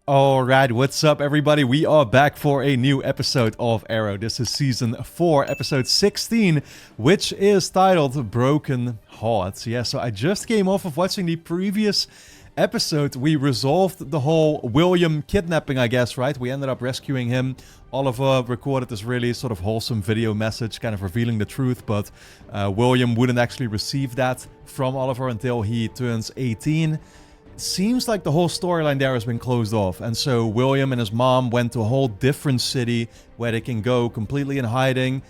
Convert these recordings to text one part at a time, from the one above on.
Alright, what's up everybody? We are back for a new episode of Arrow. This is Season 4, Episode 16, which is titled Broken Hearts. Yeah, so I just came off of watching the previous episode. We resolved the whole William kidnapping, I guess, right? We ended up rescuing him. Oliver recorded this really sort of wholesome video message, kind of revealing the truth, but William wouldn't actually receive that from Oliver until he turns 18. Seems like the whole storyline there has been closed off, and so William and his mom went to a whole different city where they can go completely in hiding,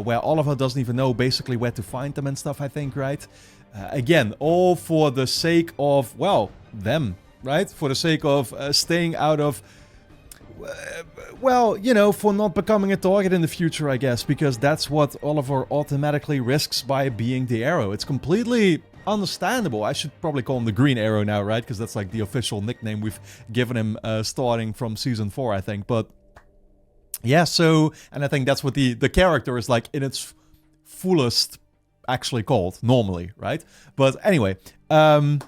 where Oliver doesn't even know basically where to find them and stuff, I think, right? Again, all for the sake of, well, them, right? For the sake of staying out of, well, you know, for not becoming a target in the future, I guess, because that's what Oliver automatically risks by being the Arrow. It's completely understandable. I should probably call him the Green Arrow now, right? Because that's like the official nickname we've given him starting from Season 4, I think. But yeah, so, and I think that's what the character is like in its fullest actually called, normally, right? But anyway, again,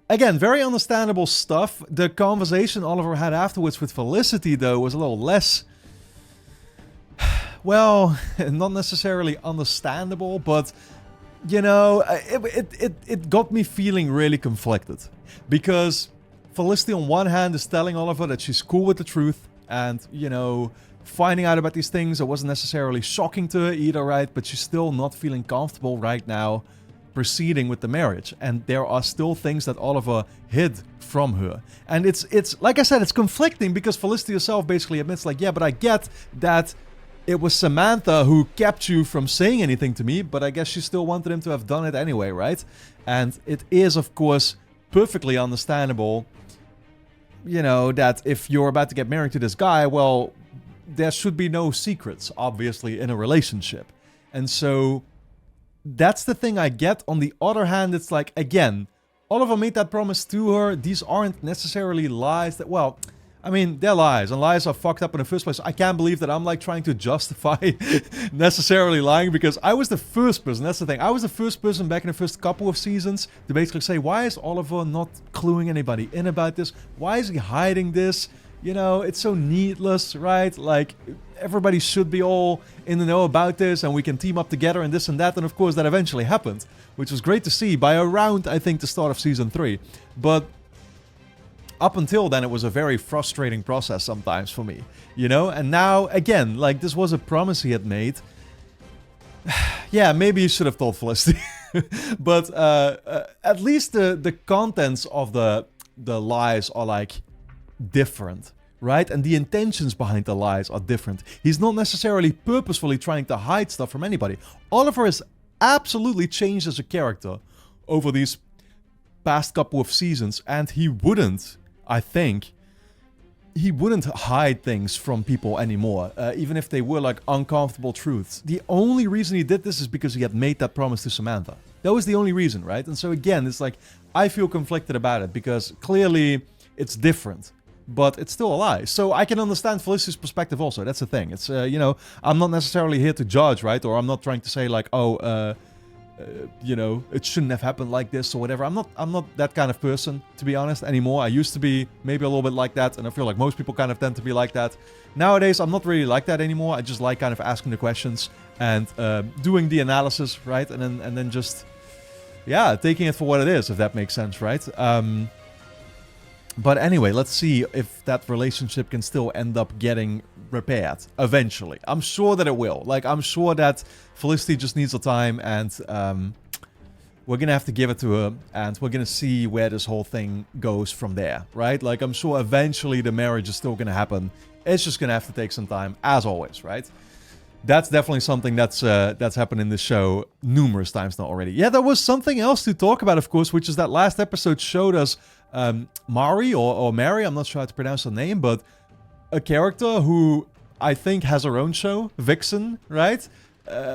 very understandable stuff. The conversation Oliver had afterwards with Felicity, though, was a little less, well, not necessarily understandable, but you know, it got me feeling really conflicted. Because Felicity on one hand is telling Oliver that she's cool with the truth, and, you know, finding out about these things, it wasn't necessarily shocking to her either, right? But she's still not feeling comfortable right now proceeding with the marriage. And there are still things that Oliver hid from her. And it's like I said, it's conflicting because Felicity herself basically admits, like, yeah, but I get that it was Samantha who kept you from saying anything to me, but I guess she still wanted him to have done it anyway, right? And it is, of course, perfectly understandable, you know, that if you're about to get married to this guy, well, there should be no secrets, obviously, in a relationship. And so that's the thing I get. On the other hand, it's like, again, Oliver made that promise to her. These aren't necessarily lies that, well, I mean, they're lies, and lies are fucked up in the first place. I can't believe that I'm, like, trying to justify necessarily lying, because I was the first person, that's the thing, I was the first person back in the first couple of seasons to basically say, why is Oliver not cluing anybody in about this? Why is he hiding this? You know, it's so needless, right? Like, everybody should be all in the know about this, and we can team up together and this and that, and of course that eventually happened, which was great to see by around, I think, the start of Season 3. But up until then, it was a very frustrating process sometimes for me, you know? And now, again, like, this was a promise he had made. Yeah, maybe he should have told Felicity. But at least the contents of the lies are, like, different, right? And the intentions behind the lies are different. He's not necessarily purposefully trying to hide stuff from anybody. Oliver has absolutely changed as a character over these past couple of seasons, and he wouldn't, I think, he wouldn't hide things from people anymore, even if they were, like, uncomfortable truths. The only reason he did this is because he had made that promise to Samantha. That was the only reason, right? And so again, it's like, I feel conflicted about it, because clearly it's different, but it's still a lie. So I can understand Felicity's perspective also. That's the thing. It's, you know, I'm not necessarily here to judge, right? Or I'm not trying to say, like, oh, you know, it shouldn't have happened like this or whatever. I'm not that kind of person, to be honest, anymore. I used to be maybe a little bit like that, and I feel like most people kind of tend to be like that. Nowadays, I'm not really like that anymore. I just like kind of asking the questions and doing the analysis, right? And then just, yeah, taking it for what it is, if that makes sense, right? But anyway, let's see if that relationship can still end up getting repaired eventually. I'm sure that it will. Like, I'm sure that Felicity just needs her time, and we're gonna have to give it to her, and we're gonna see where this whole thing goes from there, right? Like, I'm sure eventually the marriage is still gonna happen. It's just gonna have to take some time, as always, right? That's definitely something that's happened in this show numerous times now already. Yeah, there was something else to talk about, of course, which is that last episode showed us Mari, or Mary, I'm not sure how to pronounce her name, but a character who I think has her own show, Vixen, right?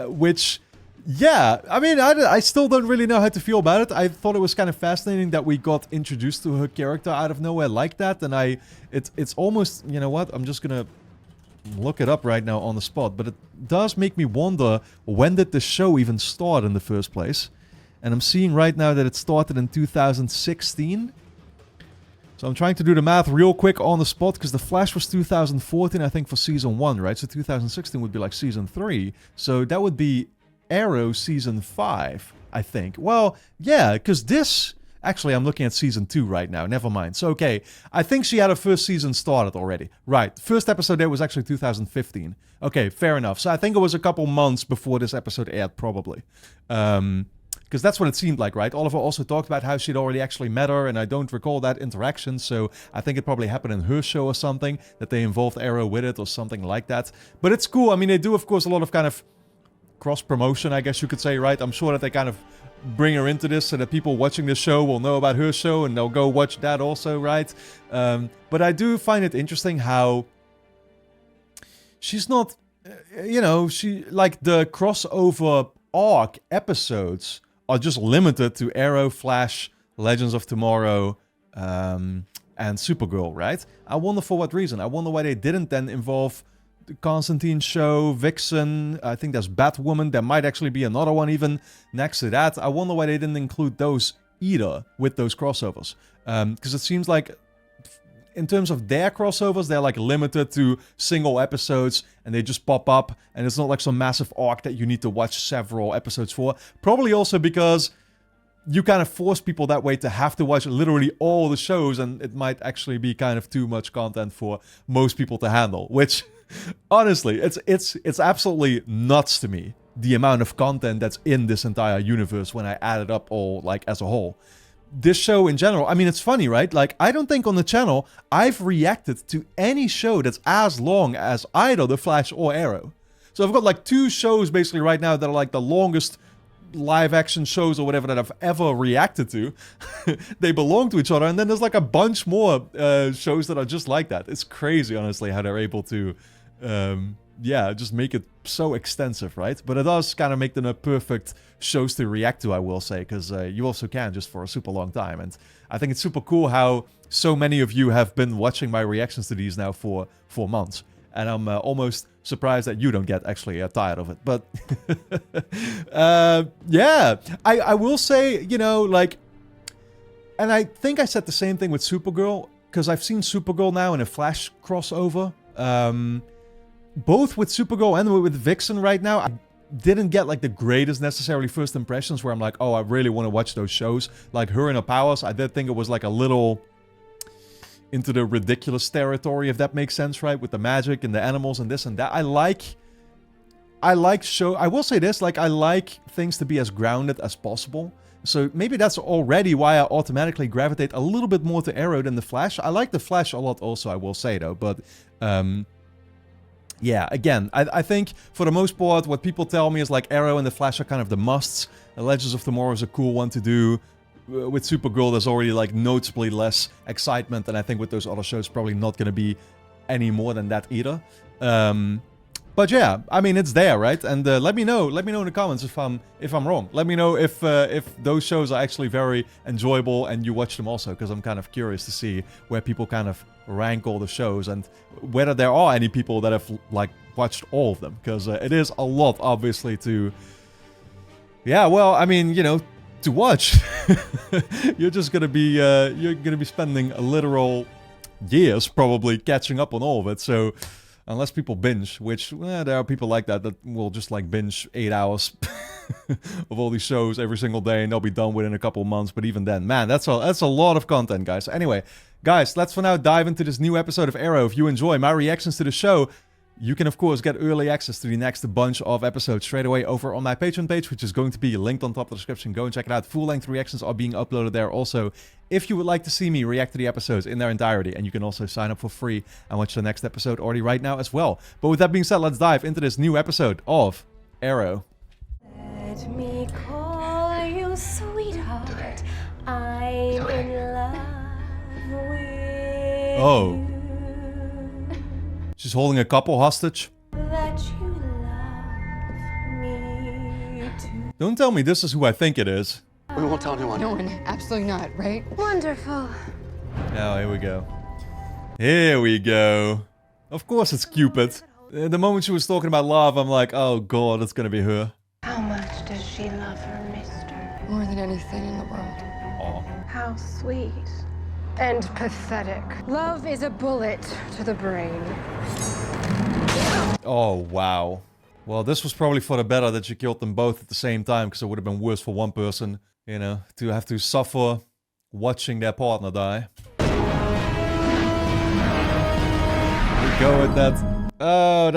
Which, yeah, I mean, I still don't really know how to feel about it. I thought it was kind of fascinating that we got introduced to her character out of nowhere like that, and it's almost, you know what, I'm just gonna look it up right now on the spot, but it does make me wonder, when did the show even start in the first place? And I'm seeing right now that it started in 2016. So I'm trying to do the math real quick on the spot, because The Flash was 2014, I think, for season 1, right? So 2016 would be like season 3. So that would be Arrow season 5, I think. Well, yeah, because this... Actually, I'm looking at season 2 right now. Never mind. So, okay. I think she had her first season started already. Right. The first episode there was actually 2015. Okay, fair enough. So I think it was a couple months before this episode aired, probably. Because that's what it seemed like, right? Oliver also talked about how she'd already actually met her, and I don't recall that interaction, so I think it probably happened in her show or something, that they involved Arrow with it or something like that. But it's cool. I mean, they do, of course, a lot of kind of cross-promotion, I guess you could say, right? I'm sure that they kind of bring her into this so that people watching this show will know about her show and they'll go watch that also, right? But I do find it interesting how she's not, you know, she, like, the crossover arc episodes are just limited to Arrow, Flash, Legends of Tomorrow, and Supergirl, right? I wonder for what reason. I wonder why they didn't then involve the Constantine show, Vixen, I think there's Batwoman, there might actually be another one even next to that. I wonder why they didn't include those either with those crossovers. Because it seems like in terms of their crossovers, they're like limited to single episodes and they just pop up, and it's not like some massive arc that you need to watch several episodes for. Probably also because you kind of force people that way to have to watch literally all the shows, and it might actually be kind of too much content for most people to handle, which honestly, it's absolutely nuts to me, the amount of content that's in this entire universe when I add it up all, like, as a whole. This show in general, I mean, it's funny, right? Like, I don't think on the channel I've reacted to any show that's as long as either The Flash or Arrow. So I've got like 2 shows basically right now that are like the longest live action shows or whatever that I've ever reacted to. They belong to each other, and then there's like a bunch more shows that are just like that. It's crazy, honestly, how they're able to yeah, just make it so extensive, right? But it does kind of make them a perfect shows to react to, I will say, because you also can just for a super long time. And I think it's super cool how so many of you have been watching my reactions to these now for 4 months. And I'm almost surprised that you don't get actually tired of it. But yeah, I will say, you know, like, and I think I said the same thing with Supergirl, because I've seen Supergirl now in a Flash crossover. Both with Supergirl and with Vixen right now, I didn't get like the greatest necessarily first impressions where I'm like, oh, I really want to watch those shows. Like Her and Her Powers, I did think it was like a little into the ridiculous territory, if that makes sense, right? With the magic and the animals and this and that. I will say this, like, I like things to be as grounded as possible. So maybe that's already why I automatically gravitate a little bit more to Arrow than The Flash. I like The Flash a lot also, I will say, though. But yeah, again, I think for the most part, what people tell me is like Arrow and The Flash are kind of the musts. Legends of Tomorrow is a cool one to do. With Supergirl, there's already like noticeably less excitement, and I think with those other shows, probably not going to be any more than that either. But yeah, I mean, it's there, right? And let me know in the comments if I'm wrong. Let me know if those shows are actually very enjoyable and you watch them also, because I'm kind of curious to see where people kind of rank all the shows and whether there are any people that have like watched all of them, because it is a lot, obviously, to. Yeah, well, I mean, you know, to watch. You're just gonna be spending a literal years probably catching up on all of it. So. Unless people binge, which there are people like that will just like binge 8 hours of all these shows every single day, and they'll be done within a couple of months. But even then, man, that's a lot of content, guys. Anyway, guys, let's for now dive into this new episode of Arrow. If you enjoy my reactions to the show, you can, of course, get early access to the next bunch of episodes straight away over on my Patreon page, which is going to be linked on top of the description. Go and check it out. Full-length reactions are being uploaded there also. If you would like to see me react to the episodes in their entirety, and you can also sign up for free and watch the next episode already right now as well. But with that being said, let's dive into this new episode of Arrow. Let me call you sweetheart. I'm in love with Oh. She's holding a couple hostage. that you love me too. Don't tell me this is who I think it is. We won't tell anyone. No one, absolutely not, right? Wonderful. Oh, here we go. Here we go. Of course it's Cupid. The moment she was talking about love, I'm like, oh god, it's gonna be her. How much does she love her mister? More than anything in the world. Aw. How sweet. and pathetic. Love is a bullet to the brain. Oh, wow. Well, this was probably for the better that you killed them both at the same time, because it would have been worse for one person, you know, to have to suffer watching their partner die. We go with that. Oh,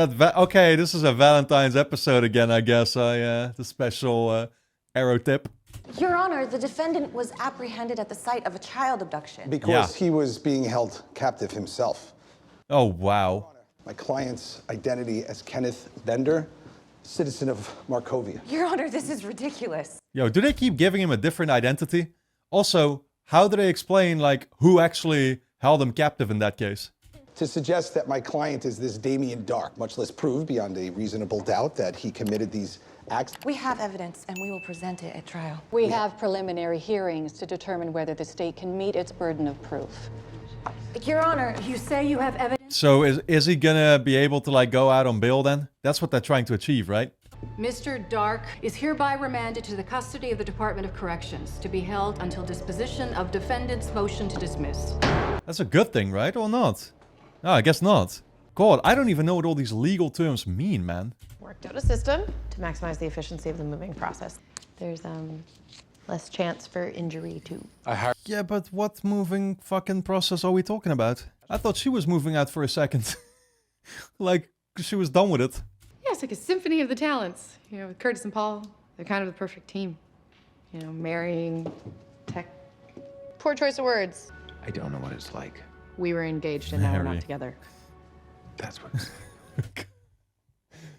okay, this is a Valentine's episode again, I guess. The special arrow tip. Your Honor, the defendant was apprehended at the site of a child abduction. Because he was being held captive himself. Oh, wow. My client's identity as Kenneth Bender, citizen of Markovia. Your Honor, this is ridiculous. Yo, do they keep giving him a different identity? Also, how do they explain, like, who actually held him captive in that case? To suggest that my client is this Damien Dark, much less prove beyond a reasonable doubt that he committed these acts. We have evidence, and we will present it at trial. We have preliminary hearings to determine whether the state can meet its burden of proof. Your Honor, You say you have evidence? So is he gonna be able to, like, go out on bail then? That's what they're trying to achieve, right? Mr. Dark is hereby remanded to the custody of the Department of Corrections to be held until disposition of defendant's motion to dismiss. That's a good thing, right? Or not? No, I guess not. God, I don't even know what all these legal terms mean, man. Worked out a system to maximize the efficiency of the moving process. There's less chance for injury too. Yeah, but what moving fucking process are we talking about? I thought she was moving out for a second. Like, she was done with it. Yeah, it's like a symphony of the talents. You know, with Curtis and Paul, they're kind of the perfect team. You know, marrying, tech. Poor choice of words. I don't know what it's like. We were engaged and now we're Marry. not together. That's what.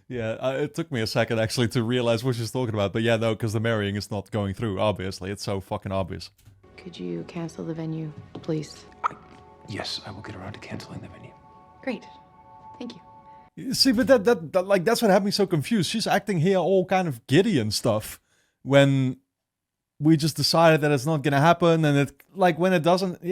Yeah, it took me a second actually to realize what she's talking about. But yeah, no, because the marrying is not going through, obviously. It's so fucking obvious. Could you cancel the venue, please? Yes, I will get around to canceling the venue. Great. Thank you. See, but that like, that's what had me so confused. She's acting here all kind of giddy and stuff when we just decided that it's not gonna happen, and it, like, when it doesn't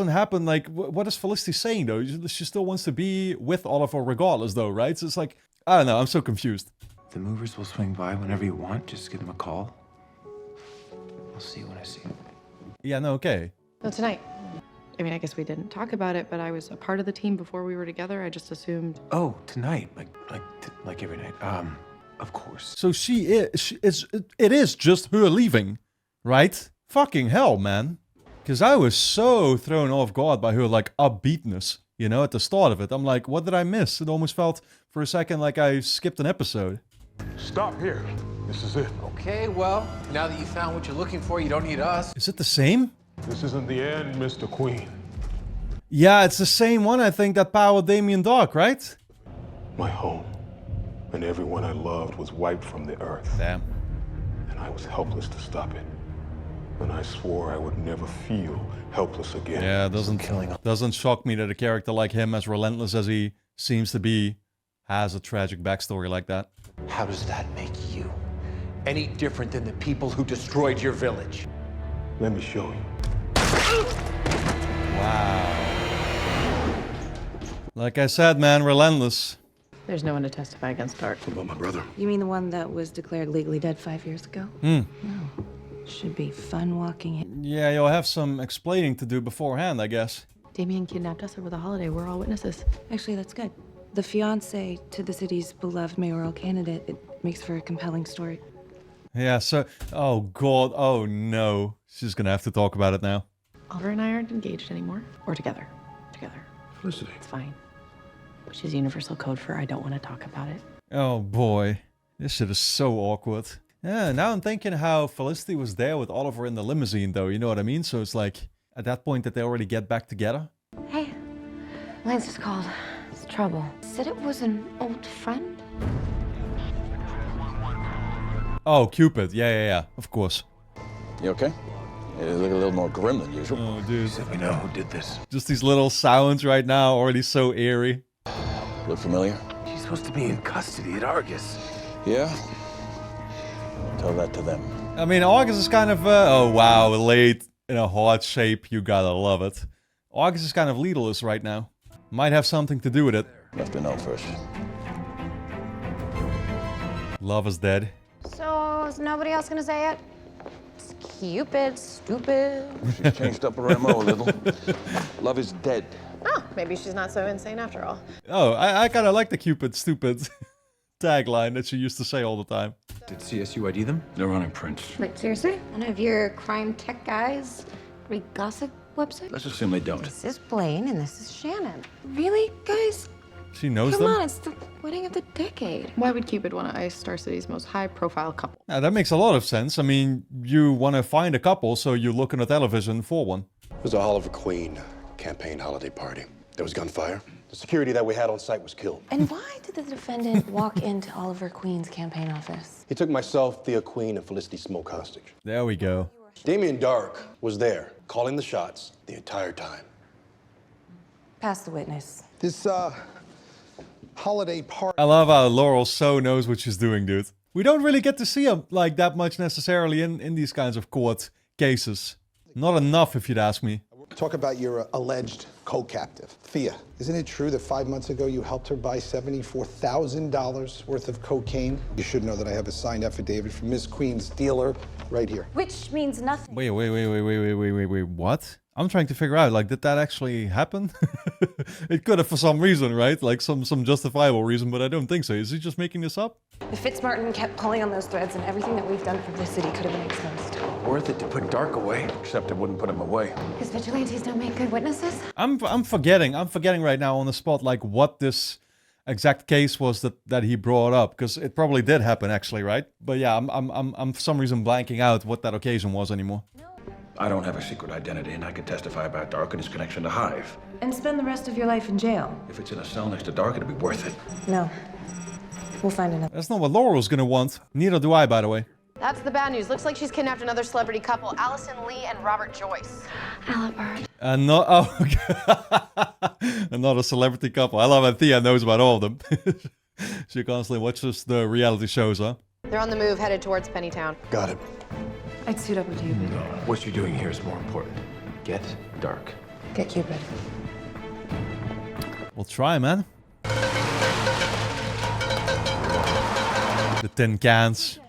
happen, like, what is Felicity saying though? She still wants to be with Oliver regardless though, right? So it's like, I don't know, I'm so confused. The movers will swing by whenever you want. Just give them a call. I'll see you when I see you. Yeah, no, okay. No, tonight. I mean, I guess we didn't talk about it, but I was a part of the team before we were together. I just assumed. Oh, tonight, like every night. Of course. So it is just her leaving, right? Fucking hell, man. Because I was so thrown off guard by her, like, upbeatness, you know, at the start of it. I'm like, what did I miss? It almost felt for a second like I skipped an episode. Stop here. This is it. Okay, well, now that you found what you're looking for, you don't need us. Is it the same? This isn't the end, Mr. Queen. Yeah, it's the same one, I think, that powered Damien Dark, right? My home and everyone I loved was wiped from the earth. Damn. And I was helpless to stop it. And I swore I would never feel helpless again. Yeah, it doesn't shock me that a character like him, as relentless as he seems to be, has a tragic backstory like that. How does that make you any different than the people who destroyed your village? Let me show you. Wow. Like I said, man, relentless. There's no one to testify against Dark. What about my brother? You mean the one that was declared legally dead 5 years ago? No. Should be fun walking in. Yeah, you'll have some explaining to do beforehand, I guess. Damien kidnapped us over the holiday. We're all witnesses. Actually, that's good. The fiancé to the city's beloved mayoral candidate. It makes for a compelling story. Yeah, so... Oh, God. Oh, no. She's gonna have to talk about it now. Oliver and I aren't engaged anymore. Or together. Together. Felicity. It's fine. Which is universal code for I don't want to talk about it. Oh, boy. This shit is so awkward. Yeah, now I'm thinking how Felicity was there with Oliver in the limousine, though. You know what I mean? So it's like, at that point, that they already get back together. Hey, Lance just called. It's trouble. Said it was an old friend? Oh, Cupid. Yeah. Of course. You okay? You look a little more grim than usual. Oh, dude. So we know who did this. Just these little sounds right now, already so eerie. Look familiar? She's supposed to be in custody at Argus. Yeah? Tell that to them. I mean, August is kind of, oh wow, laid in a heart shape. You gotta love it. August is kind of leaderless right now. Might have something to do with it. Left to know first. Love is dead. So, is nobody else gonna say it? Just Cupid, stupid. She's changed up her MO a little. Love is dead. Oh, maybe she's not so insane after all. Oh, I kind of like the Cupid stupid tagline that she used to say all the time. Did CSU ID them? They're running prints. Wait, seriously? One of your crime tech guys read gossip website? Let's assume they don't. This is Blaine and this is Shannon. Really, guys? She knows Come them? on, it's the wedding of the decade. Why would Cupid want to ice Star City's most high-profile couple? Yeah, that makes a lot of sense. I mean, you want to find a couple, so you look on the television for one. It was a Oliver Queen campaign holiday party. There was gunfire. The security that we had on site was killed. And why did the defendant walk into Oliver Queen's campaign office? He took myself, Thea Queen, and Felicity Smoke hostage. There we go. Damien Dark was there, calling the shots the entire time. Pass the witness. This, holiday party. I love how Laurel so knows what she's doing, dude. We don't really get to see him like that much necessarily in these kinds of court cases. Not enough, if you'd ask me. Talk about your alleged co-captive, Thea. Isn't it true that 5 months ago you helped her buy $74,000 worth of cocaine? You should know that I have a signed affidavit from Miss Queen's dealer right here. Which means nothing. Wait, what? I'm trying to figure out, like, did that actually happen? It could have for some reason, right? Like some justifiable reason, but I don't think so. Is he just making this up? If Fitzmartin kept pulling on those threads and everything that we've done for this city could have been exposed. Worth it to put Dark away. Except it wouldn't put him away. Because vigilantes don't make good witnesses? I'm forgetting right now on the spot, like, what this exact case was that he brought up, because it probably did happen actually, right? But yeah, I'm for some reason blanking out what that occasion was anymore. I don't have a secret identity, and I can testify about Dark and his connection to Hive. And spend the rest of your life in jail. If it's in a cell next to Dark, it'll be worth it. No. We'll find another. That's not what Laurel's gonna want. Neither do I, by the way. That's the bad news. Looks like she's kidnapped another celebrity couple, Allison Lee and Robert Joyce. Albert. Another celebrity couple. I love that Thea knows about all of them. She constantly watches the reality shows, huh? They're on the move, headed towards Pennytown. Got it. I'd suit up with you, but What you're doing here is more important. Get Dark. get Cupid. We'll try, man. The tin cans.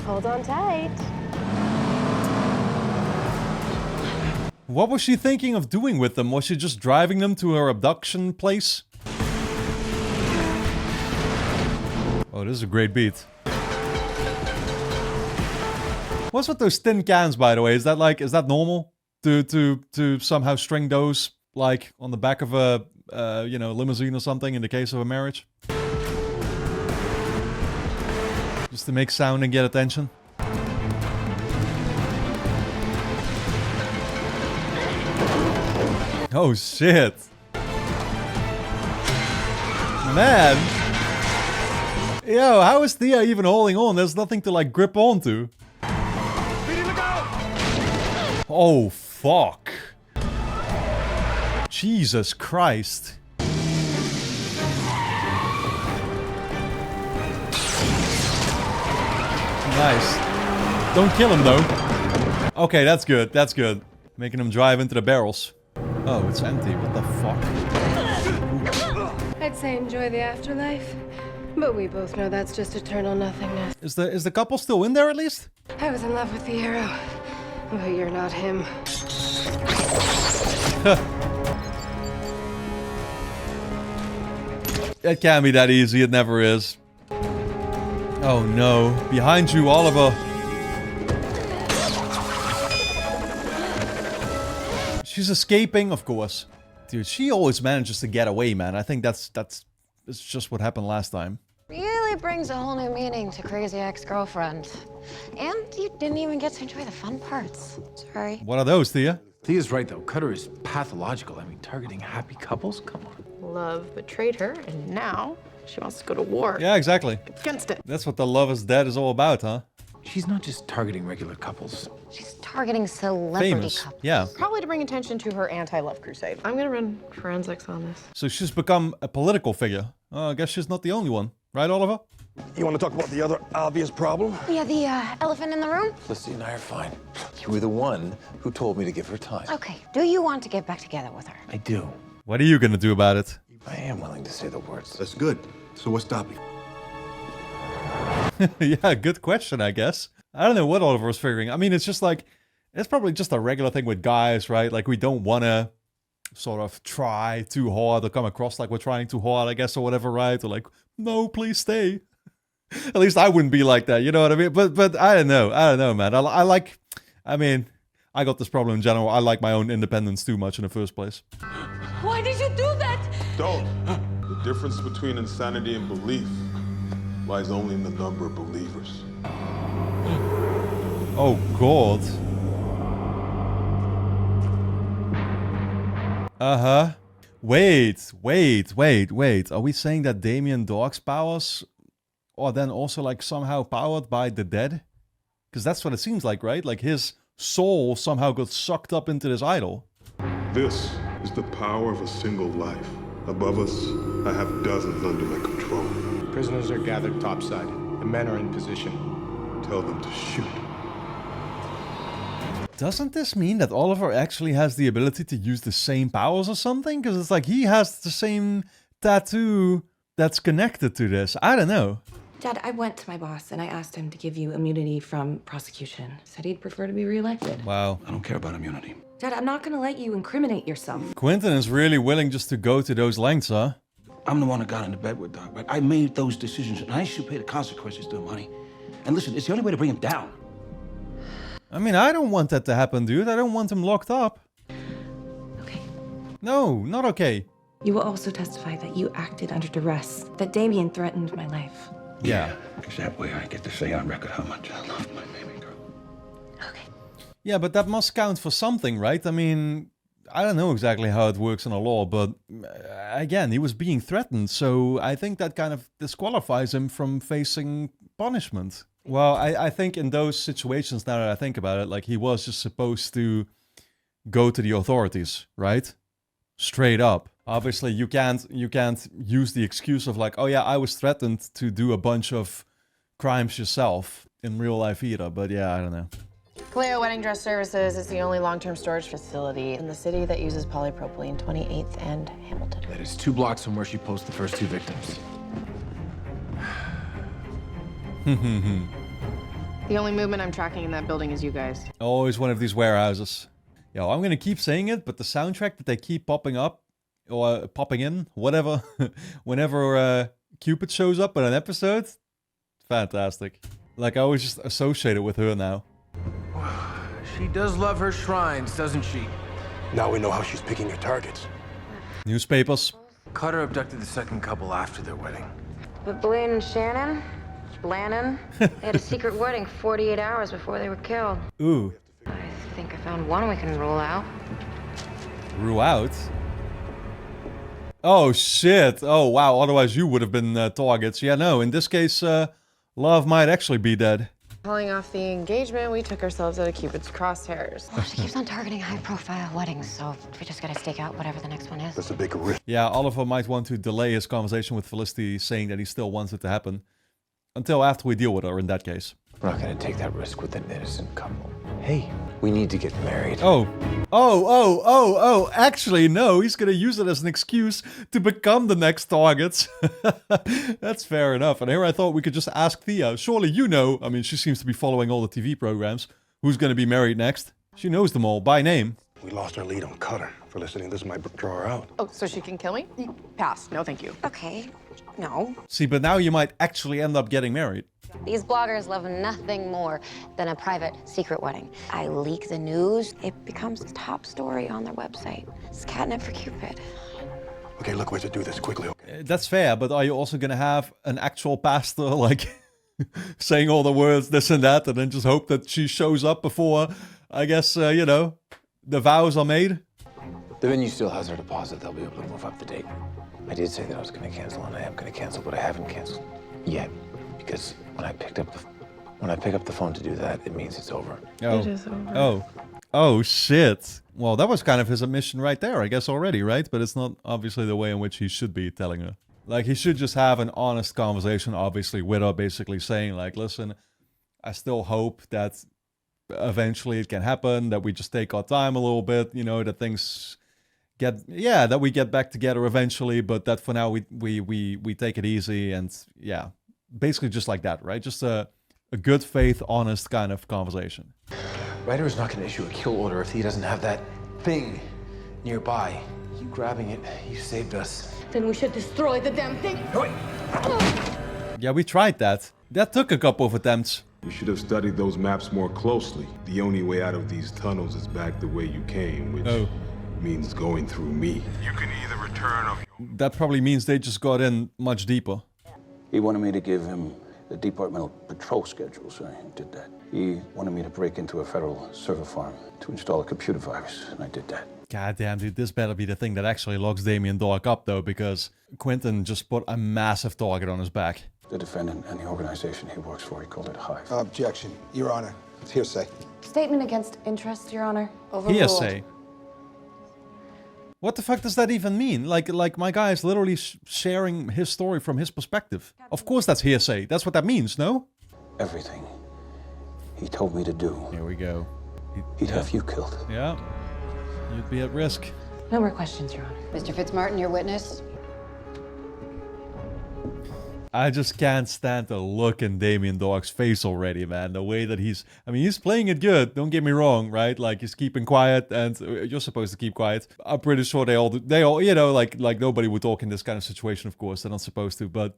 Hold on tight. What was she thinking of doing with them? Was she just driving them to her abduction place? Oh, this is a great beat. What's with those tin cans, by the way? Is that normal? To somehow string those, like, on the back of a, limousine or something in the case of a marriage? Just to make sound and get attention? Oh, shit. Man. Yo, how is Thea even holding on? There's nothing to, like, grip onto. Oh, fuck. Jesus Christ. Nice. Don't kill him, though. Okay, that's good. That's good. Making him drive into the barrels. Oh, it's empty. What the fuck? I'd say enjoy the afterlife, but we both know that's just eternal nothingness. Is the couple still in there at least? I was in love with the hero, but you're not him. It can't be that easy. It never is. Oh no. Behind you, Oliver. She's escaping, of course. Dude, she always manages to get away, man. I think that's just what happened last time. Really brings a whole new meaning to Crazy Ex-Girlfriend. And you didn't even get to enjoy the fun parts. Sorry. What are those, Thea? Thea's right, though. Cutter is pathological. I mean, targeting happy couples? Come on. Love betrayed her, and now she wants to go to war. Yeah, exactly. Against it. That's what the Love is Dead is all about, huh? She's not just targeting regular couples. She's targeting celebrity Famous. couples. Yeah. Probably to bring attention to her anti-love crusade. I'm gonna run forensics on this. So she's become a political figure. I guess she's not the only one. Right, Oliver? You want to talk about the other obvious problem? Yeah, the elephant in the room? Felicity and I are fine. You were the one who told me to give her time. Okay, do you want to get back together with her? I do. What are you gonna do about it? I am willing to say the words. That's good. So what's stopping? Yeah, good question, I guess. I don't know what Oliver was figuring. I mean, it's just like, it's probably just a regular thing with guys, right? Like, we don't want to sort of try too hard or come across like we're trying too hard, I guess, or whatever, right? Or like, no, please stay. At least I wouldn't be like that, you know what I mean? But I don't know, man. I mean, I got this problem in general. I like my own independence too much in the first place. Why did you do that? Don't. The difference between insanity and belief lies only in the number of believers. Oh, God. Uh-huh. Wait. Are we saying that Damien Dog's powers are then also like somehow powered by the dead? Because that's what it seems like, right? Like his soul somehow got sucked up into this idol. This is the power of a single life. Above us, I have dozens under my control. Prisoners are gathered topside. The men are in position. Tell them to shoot. Doesn't this mean that Oliver actually has the ability to use the same powers or something? Because it's like he has the same tattoo that's connected to this. I don't know. Dad, I went to my boss and I asked him to give you immunity from prosecution. Said he'd prefer to be reelected. Wow. I don't care about immunity. Dad, I'm not gonna let you incriminate yourself. Quentin is really willing just to go to those lengths, huh? I'm the one that got into bed with Doc, but I made those decisions, and I should pay the consequences to him, honey. And listen, it's the only way to bring him down. I mean, I don't want that to happen, dude. I don't want him locked up. Okay. No, not okay. You will also testify that you acted under duress, that Damien threatened my life. Yeah. Because that way I get to say on record how much I love my baby girl. Yeah, but that must count for something, right? I mean, I don't know exactly how it works in the law, but again, he was being threatened, so I think that kind of disqualifies him from facing punishment. Well, I think in those situations, now that I think about it, like he was just supposed to go to the authorities, right? Straight up. Obviously, you can't use the excuse of like, oh yeah, I was threatened to do a bunch of crimes yourself in real life either. But yeah, I don't know. Cleo Wedding Dress Services is the only long-term storage facility in the city that uses polypropylene, 28th and Hamilton. That is 2 blocks from where she posed the first 2 victims. The only movement I'm tracking in that building is you guys. Always one of these warehouses. Yo, I'm gonna keep saying it, but the soundtrack that they keep popping up, or popping in, whatever, whenever Cupid shows up in an episode, fantastic. Like, I always just associate it with her now. She does love her shrines, doesn't she? Now we know how she's picking her targets. Newspapers. Cutter abducted the second couple after their wedding. But Blaine and Shannon, Lannon, they had a secret wedding 48 hours before they were killed. Ooh. I think I found one we can rule out. Rule out? Oh, shit. Oh, wow. Otherwise, you would have been targets. Yeah, no. In this case, Love might actually be dead. Calling off the engagement, we took ourselves out of Cupid's crosshairs. Well, she keeps on targeting high-profile weddings, so we just gotta stake out whatever the next one is. That's a big risk. Yeah, Oliver might want to delay his conversation with Felicity, saying that he still wants it to happen. Until after we deal with her, in that case. We're not gonna take that risk with an innocent couple. Hey, we need to get married. Oh. Actually, no, he's gonna use it as an excuse to become the next target. That's fair enough. And here I thought we could just ask Thea. Surely you know, I mean, she seems to be following all the TV programs. Who's gonna be married next? She knows them all, by name. We lost our lead on Cutter. For listening, this might draw her out. Oh, so she can kill me? Pass. No, thank you. Okay, no. See, but now you might actually end up getting married. These bloggers love nothing more than a private secret wedding. I leak the news, it becomes the top story on their website. It's catnip for Cupid. Okay, look, we have to do this quickly, okay? That's fair, but are you also gonna have an actual pastor, like, saying all the words, this and that, and then just hope that she shows up before, I guess, you know, the vows are made? The venue still has her deposit. They'll be able to move up the date. I did say that I was gonna cancel, and I am gonna cancel, but I haven't canceled yet. Because when I pick up the phone to do that, it means it's over. Oh. It is over. Oh, shit. Well, that was kind of his admission right there, I guess, already, right? But it's not obviously the way in which he should be telling her. Like, he should just have an honest conversation, obviously, with her, basically saying, like, listen, I still hope that eventually it can happen, that we just take our time a little bit, you know, that things that we get back together eventually, but that for now we take it easy and, yeah, basically just like that, right? Just a good faith, honest kind of conversation. Ryder is not going to issue a kill order if he doesn't have that thing nearby. You grabbing it, you saved us. Then we should destroy the damn thing. Yeah, we tried that. That took a couple of attempts. We should have studied those maps more closely. The only way out of these tunnels is back the way you came, which means going through me. You can either return or... That probably means they just got in much deeper. He wanted me to give him the departmental patrol schedule, so I did that. He wanted me to break into a federal server farm to install a computer virus, and I did that. God damn, dude, this better be the thing that actually locks Damien Dark up, though, because Quentin just put a massive target on his back. The defendant and the organization he works for, he called it Hive. Objection, Your Honor. It's hearsay. Statement against interest, Your Honor. Overruled. Hearsay. What the fuck does that even mean? Like my guy is literally sharing his story from his perspective. Of course that's hearsay. That's what that means, no? Everything he told me to do. Here we go. He'd have you killed. Yeah. You'd be at risk. No more questions, Your Honor. Mr. Fitzmartin, your witness. I just can't stand the look in Damien Dark's face already, man. The way that he's playing it good, don't get me wrong, right? Like, he's keeping quiet, and you're supposed to keep quiet. I'm pretty sure they all, you know, like nobody would talk in this kind of situation, of course. They're not supposed to, but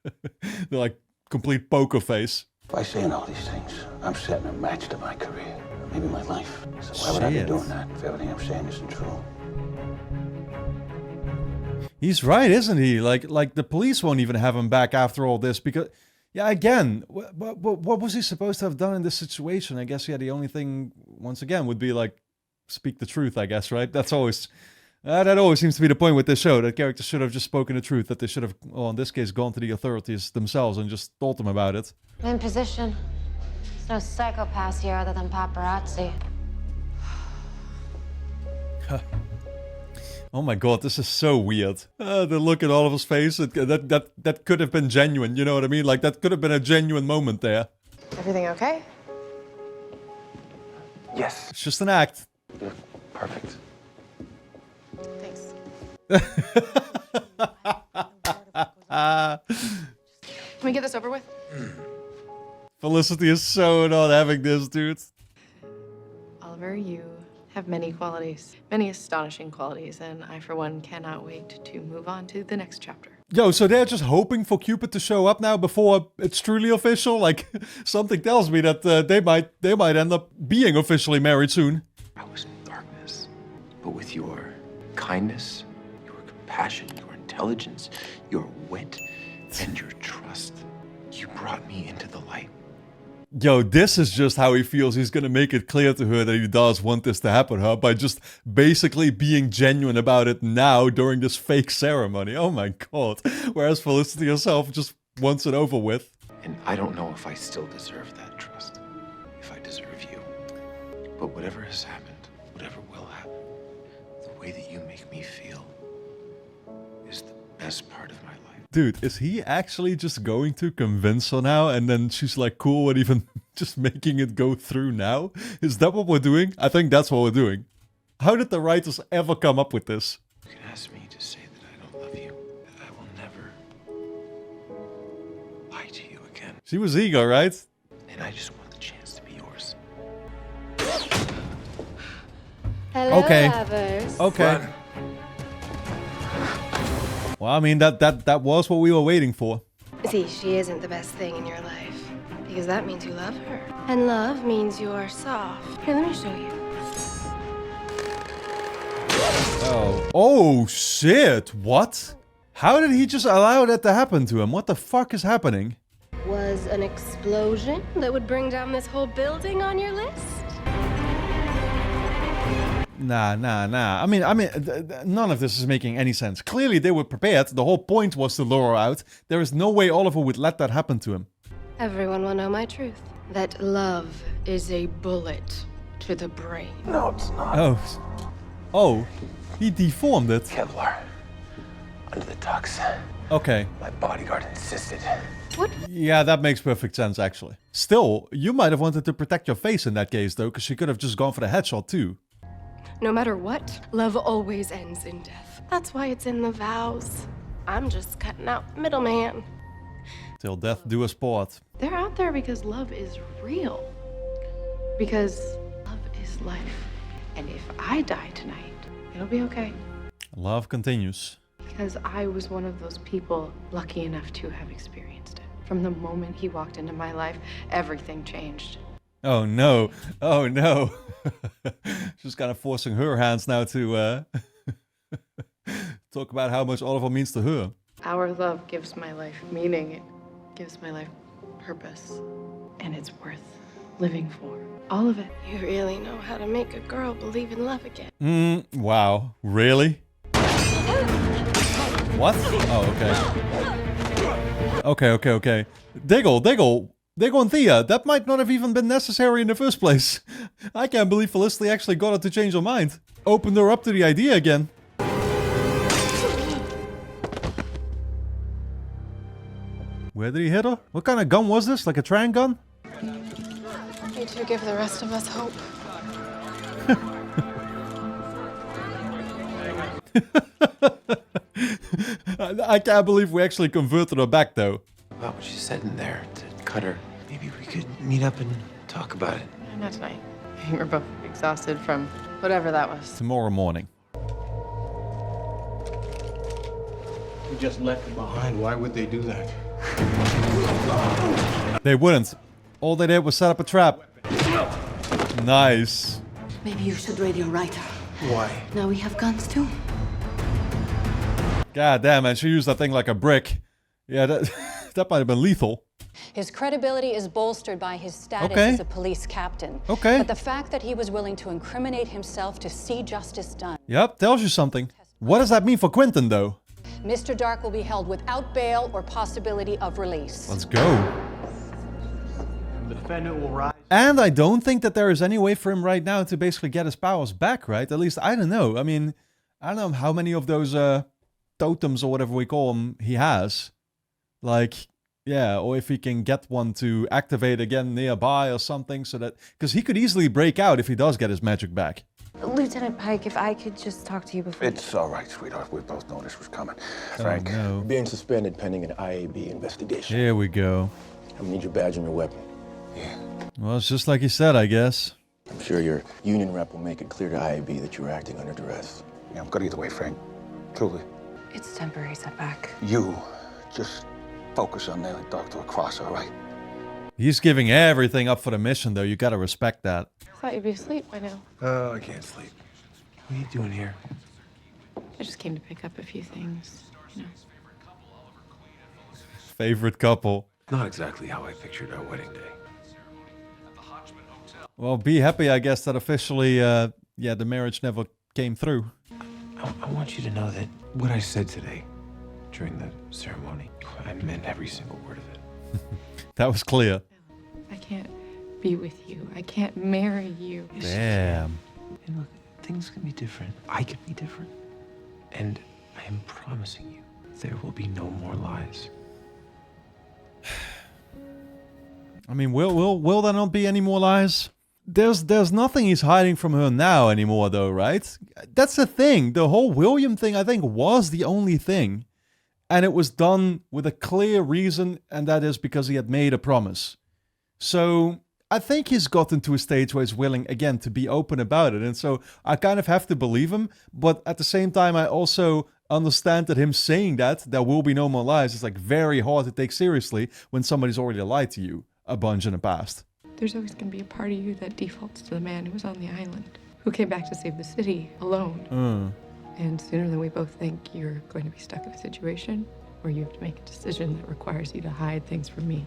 they're like complete poker face. By saying all these things, I'm setting a match to my career, maybe my life. So why would I be doing that if everything I'm saying isn't true? He's right, isn't he? Like the police won't even have him back after all this because, yeah, again, what was he supposed to have done in this situation? I guess, yeah, the only thing, once again, would be like, speak the truth, I guess, right? That's always, that always seems to be the point with this show, that characters should have just spoken the truth, that they should have, well, in this case, gone to the authorities themselves and just told them about it. I'm in position. There's no psychopaths here other than paparazzi. Oh my god, this is so weird. The look at Oliver's face, that could have been genuine, you know what I mean? Like, that could have been a genuine moment there. Everything okay? Yes. It's just an act. You're perfect. Thanks. Can we get this over with? Felicity is so not having this, dude. Oliver, you have many qualities, many astonishing qualities, and I, for one, cannot wait to move on to the next chapter. Yo, so they're just hoping for Cupid to show up now before it's truly official? Like, something tells me that they might end up being officially married soon. I was in darkness, but with your kindness, your compassion, your intelligence, your wit, and your trust, you brought me into the light. Yo, this is just how he feels. He's gonna make it clear to her that he does want this to happen, huh? By just basically being genuine about it now during this fake ceremony. Oh my god. Whereas Felicity herself just wants it over with. And I don't know if I still deserve that trust. If I deserve you. But whatever has happened, whatever will happen, the way that you make me feel is the best part of my life. Dude, is he actually just going to convince her now and then she's like cool with even just making it go through now? Is that what we're doing? I think that's what we're doing. How did the writers ever come up with this? You can ask me to say that I don't love you, that I will never lie to you again. She was eager, right? And I just want the chance to be yours. Hello, Okay. lovers. Okay. Run. Well, I mean, that was what we were waiting for. See, she isn't the best thing in your life. Because that means you love her. And love means you're soft. Here, let me show you. Oh shit, what? How did he just allow that to happen to him? What the fuck is happening? Was an explosion that would bring down this whole building on your list? Nah. I mean, none of this is making any sense. Clearly they were prepared. The whole point was to lure her out. There is no way Oliver would let that happen to him. Everyone will know my truth. That love is a bullet to the brain. No, it's not. Oh, he deformed it. Kevlar. Under the tux. Okay. My bodyguard insisted. What? Yeah, that makes perfect sense, actually. Still, you might have wanted to protect your face in that case, though, because she could have just gone for the headshot, too. No matter what, love always ends in death. That's why it's in the vows. I'm just cutting out middleman. Till death do us part. They're out there because love is real. Because love is life. And if I die tonight, it'll be okay. Love continues. Because I was one of those people lucky enough to have experienced it. From the moment he walked into my life, everything changed. Oh no. Oh no. She's kind of forcing her hands now to talk about how much Oliver means to her. Our love gives my life meaning. It gives my life purpose. And it's worth living for. All of it. You really know how to make a girl believe in love again. Wow. Really? What? Oh, okay. Okay. Diggle and Thea, that might not have even been necessary in the first place. I can't believe Felicity actually got her to change her mind. Opened her up to the idea again. Where did he hit her? What kind of gun was this? Like a Tran gun? You two give the rest of us hope. I can't believe we actually converted her back, though. About what she said in there to cut her. Maybe we could meet up and talk about it. Not tonight. We're both exhausted from whatever that was. Tomorrow morning. We just left it behind. Why would they do that? They wouldn't. All they did was set up a trap. Nice. Maybe you should radio writer. Why? Now we have guns too. God damn, man, she used that thing like a brick. Yeah, that, that might have been lethal. His credibility is bolstered by his status Okay. as a police captain. Okay. But the fact that he was willing to incriminate himself to see justice done. Yep, tells you something. What does that mean for Quentin, though? Mr. Dark will be held without bail or possibility of release. Let's go. The defendant will rise. And I don't think that there is any way for him right now to basically get his powers back, right? At least, I don't know. I mean, I don't know how many of those totems or whatever we call them he has. Like, yeah, or if he can get one to activate again nearby or something so that... Because he could easily break out if he does get his magic back. Lieutenant Pike, if I could just talk to you before... It's all right, sweetheart. We both know this was coming. Frank. No. Being suspended pending an IAB investigation. Here we go. I need your badge and your weapon. Yeah. Well, it's just like he said, I guess. I'm sure your union rep will make it clear to IAB that you were acting under duress. Yeah, I'm good either way, Frank. Truly. It's temporary setback. You just focus on nailing Dark to a cross, all right? He's giving everything up for the mission, though. You gotta respect that. I thought you'd be asleep by now. Oh, I can't sleep. What are you doing here? I just came to pick up a few things, you know. Favorite couple. Not exactly how I pictured our wedding day. Well, be happy, I guess, that officially, yeah, the marriage never came through. I want you to know that what I said today during the ceremony, I meant every single word of it. That was clear. I can't be with you. I can't marry you. Damn. And look, things can be different. I can be different. And I am promising you, there will be no more lies. I mean, will there not be any more lies? There's nothing he's hiding from her now anymore, though, right? That's the thing. The whole William thing, I think, was the only thing. And it was done with a clear reason, and that is because he had made a promise. So I think he's gotten to a stage where he's willing, again, to be open about it. And so I kind of have to believe him. But at the same time, I also understand that him saying that there will be no more lies is like very hard to take seriously when somebody's already lied to you a bunch in the past. There's always going to be a part of you that defaults to the man who was on the island, who came back to save the city alone. And sooner than we both think, you're going to be stuck in a situation where you have to make a decision that requires you to hide things from me.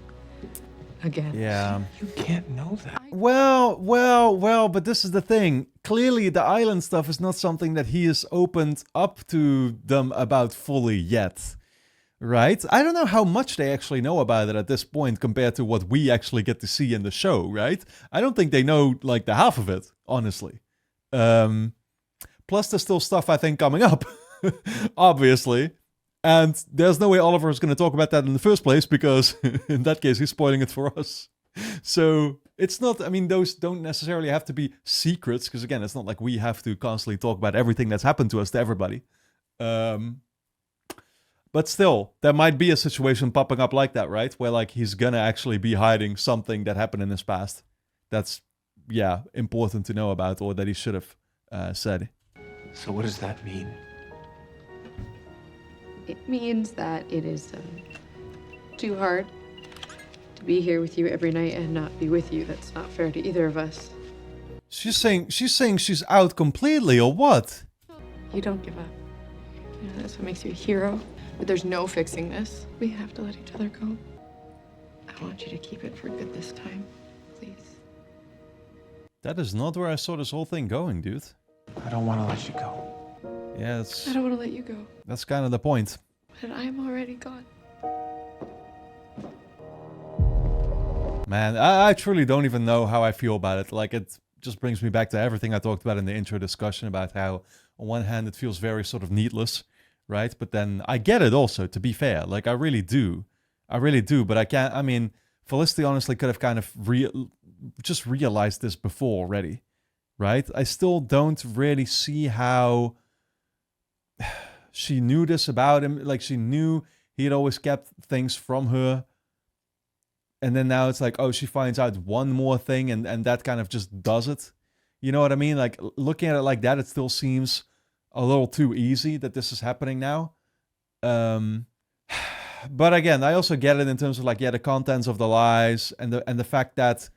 Again. Yeah. You can't know that. Well, but this is the thing. Clearly, the island stuff is not something that he has opened up to them about fully yet. Right? I don't know how much they actually know about it at this point compared to what we actually get to see in the show, right? I don't think they know, like, the half of it, honestly. Plus, there's still stuff, I think, coming up, obviously. And there's no way Oliver is going to talk about that in the first place, because in that case, he's spoiling it for us. So it's not, I mean, those don't necessarily have to be secrets, because again, it's not like we have to constantly talk about everything that's happened to us to everybody. But still, there might be a situation popping up like that, right? Where like he's gonna actually be hiding something that happened in his past. That's, yeah, important to know about, or that he should have said. So what does that mean? It means that it is too hard to be here with you every night and not be with you. That's not fair to either of us. She's saying she's out completely, or what? You don't give up. You know, that's what makes you a hero. But there's no fixing this. We have to let each other go. I want you to keep it for good this time, please. That is not where I saw this whole thing going, dude. I don't want to let you go. Yeah, that's... I don't want to let you go. That's kind of the point. But I am already gone. Man, I truly don't even know how I feel about it. Like, it just brings me back to everything I talked about in the intro discussion about how, on one hand, it feels very sort of needless, right? But then I get it also, to be fair. Like, I really do. I really do, but I can't... I mean, Felicity honestly could have kind of just realized this before already, right? I still don't really see how... she knew this about him. Like, she knew he had always kept things from her. And then now it's like, oh, she finds out one more thing and that kind of just does it. You know what I mean? Like, looking at it like that, it still seems a little too easy that this is happening now. But again, I also get it in terms of like, yeah, the contents of the lies and the fact that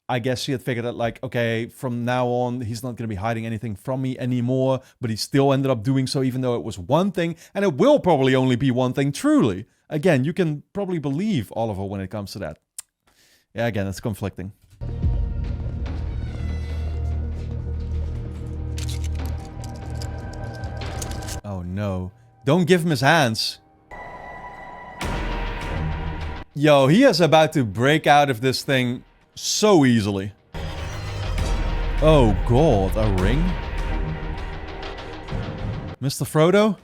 I guess she had figured out like, okay, from now on, he's not going to be hiding anything from me anymore, but he still ended up doing so even though it was one thing, and it will probably only be one thing, truly. Again, you can probably believe Oliver when it comes to that. Yeah, again, it's conflicting. Oh no. Don't give him his hands. Yo, he is about to break out of this thing so easily. Oh god, a ring? Mr. Frodo?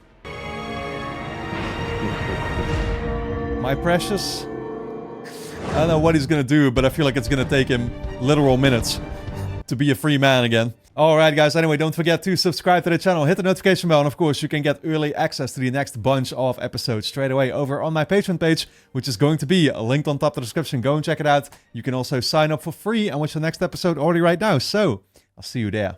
My precious? I don't know what he's gonna do, but I feel like it's gonna take him literal minutes to be a free man again. Alright guys, anyway, don't forget to subscribe to the channel, hit the notification bell, and of course you can get early access to the next bunch of episodes straight away over on my Patreon page, which is going to be linked on top of the description. Go and check it out. You can also sign up for free and watch the next episode already right now, so I'll see you there.